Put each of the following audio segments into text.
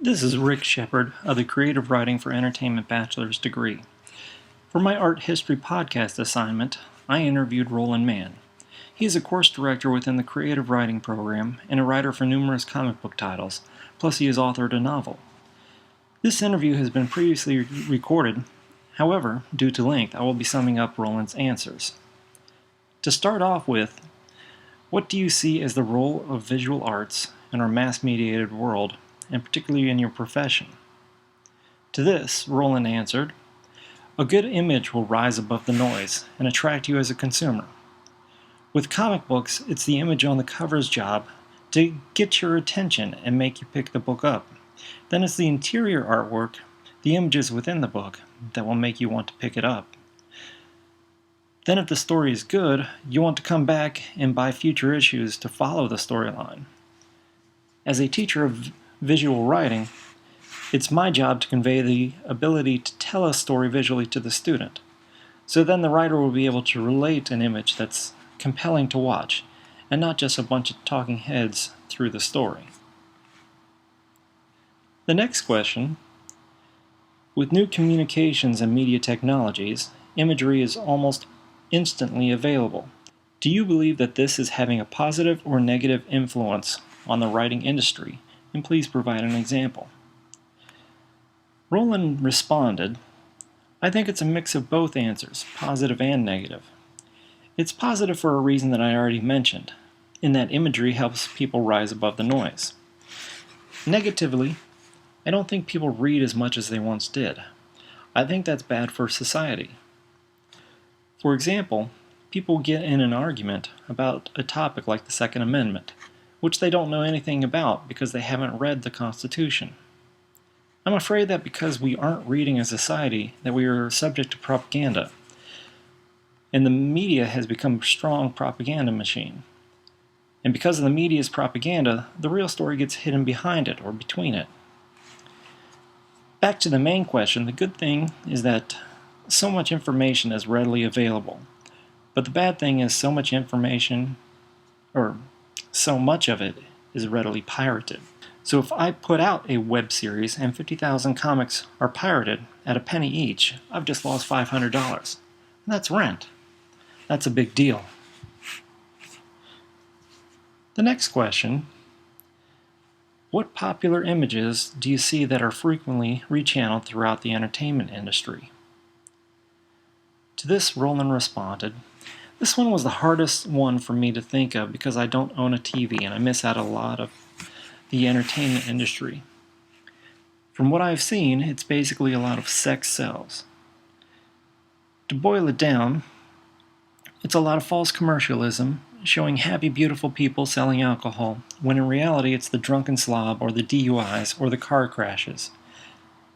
This is Rick Shepard of the Creative Writing for Entertainment Bachelor's degree. For my art history podcast assignment, I interviewed Roland. He is a course director within the Creative Writing program and a writer for numerous comic book titles, plus he has authored a novel. This interview has been previously recorded, however, due to length, I will be summing up Roland's answers. To start off with, what do you see as the role of visual arts in our mass-mediated world, and particularly in your profession? To this, Roland answered, "A good image will rise above the noise and attract you as a consumer. With comic books, it's the image on the cover's job to get your attention and make you pick the book up. Then it's the interior artwork, the images within the book, that will make you want to pick it up. Then if the story is good, you want to come back and buy future issues to follow the storyline. As a teacher of visual writing, it's my job to convey the ability to tell a story visually to the student. So then the writer will be able to relate an image that's compelling to watch, and not just a bunch of talking heads through the story." The next question: with new communications and media technologies, imagery is almost instantly available. Do you believe that this is having a positive or negative influence on the writing industry? And please provide an example. Roland responded, "I think it's a mix of both answers, positive and negative. It's positive for a reason that I already mentioned, in that imagery helps people rise above the noise. Negatively, I don't think people read as much as they once did. I think that's bad for society. For example, people get in an argument about a topic like the Second Amendment, which they don't know anything about because they haven't read the Constitution. I'm afraid that because we aren't reading as a society, that we are subject to propaganda, and the media has become a strong propaganda machine. And because of the media's propaganda, the real story gets hidden behind it or between it. Back to the main question, the good thing is that so much information is readily available. But the bad thing is so much of it is readily pirated. So if I put out a web series and 50,000 comics are pirated at a penny each, I've just lost $500. And that's rent. That's a big deal." The next question: what popular images do you see that are frequently rechanneled throughout the entertainment industry? To this, Roland responded, "This one was the hardest one for me to think of because I don't own a TV and I miss out a lot of the entertainment industry. From what I've seen, it's basically a lot of sex sells. To boil it down, it's a lot of false commercialism, showing happy, beautiful people selling alcohol, when in reality it's the drunken slob or the DUIs or the car crashes.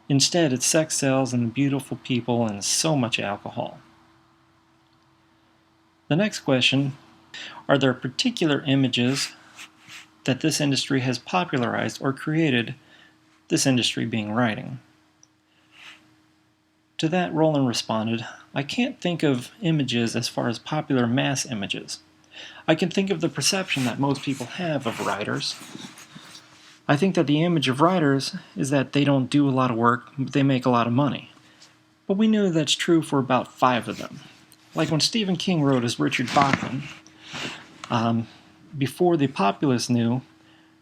Instead, it's sex sells and the beautiful people and so much alcohol." The next question: are there particular images that this industry has popularized or created, this industry being writing? To that, Roland responded, "I can't think of images as far as popular mass images. I can think of the perception that most people have of writers. I think that the image of writers is that they don't do a lot of work, but they make a lot of money. But we know that's true for about 5 of them. Like when Stephen King wrote as Richard Bachman, before the populace knew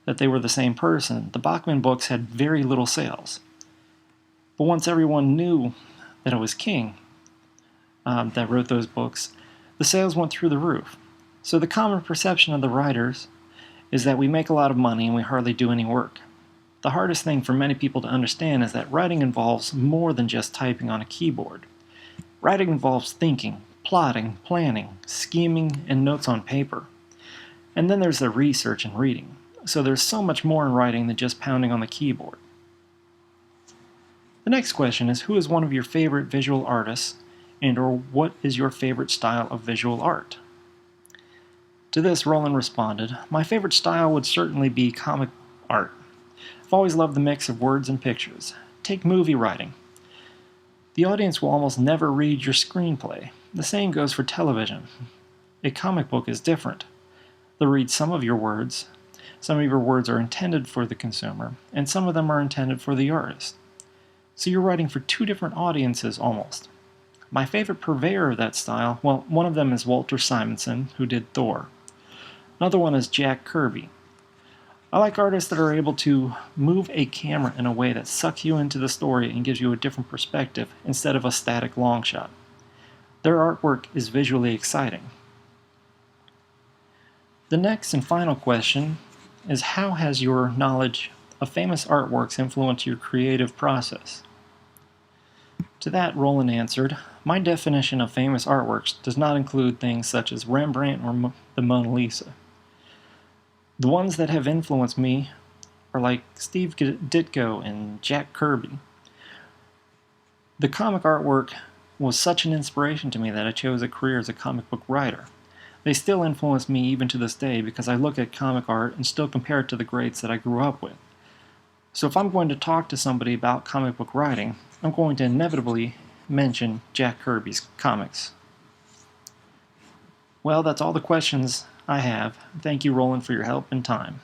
that they were the same person, the Bachman books had very little sales. But once everyone knew that it was King that wrote those books, the sales went through the roof. So the common perception of the writers is that we make a lot of money and we hardly do any work. The hardest thing for many people to understand is that writing involves more than just typing on a keyboard. Writing involves thinking, plotting, planning, scheming, and notes on paper. And then there's the research and reading. So there's so much more in writing than just pounding on the keyboard." The next question is: who is one of your favorite visual artists, and or what is your favorite style of visual art? To this, Roland responded, "My favorite style would certainly be comic art. I've always loved the mix of words and pictures. Take movie writing. The audience will almost never read your screenplay. The same goes for television. A comic book is different. They'll read some of your words, Some of your words are intended for the consumer, and some of them are intended for the artist. So you're writing for two different audiences almost. My favorite purveyor of that style, well, one of them is Walter Simonson, who did Thor. Another one is Jack Kirby. I like artists that are able to move a camera in a way that sucks you into the story and gives you a different perspective instead of a static long shot. Their artwork is visually exciting. The next and final question is, how has your knowledge of famous artworks influenced your creative process? To that, Roland answered, my definition of famous artworks does not include things such as Rembrandt or the Mona Lisa. The ones that have influenced me are like Steve Ditko and Jack Kirby. The comic artwork was such an inspiration to me that I chose a career as a comic book writer. They still influence me even to this day because I look at comic art and still compare it to the greats that I grew up with. So if I'm going to talk to somebody about comic book writing, I'm going to inevitably mention Jack Kirby's comics. Well, that's all the questions I have. Thank you, Roland, for your help and time.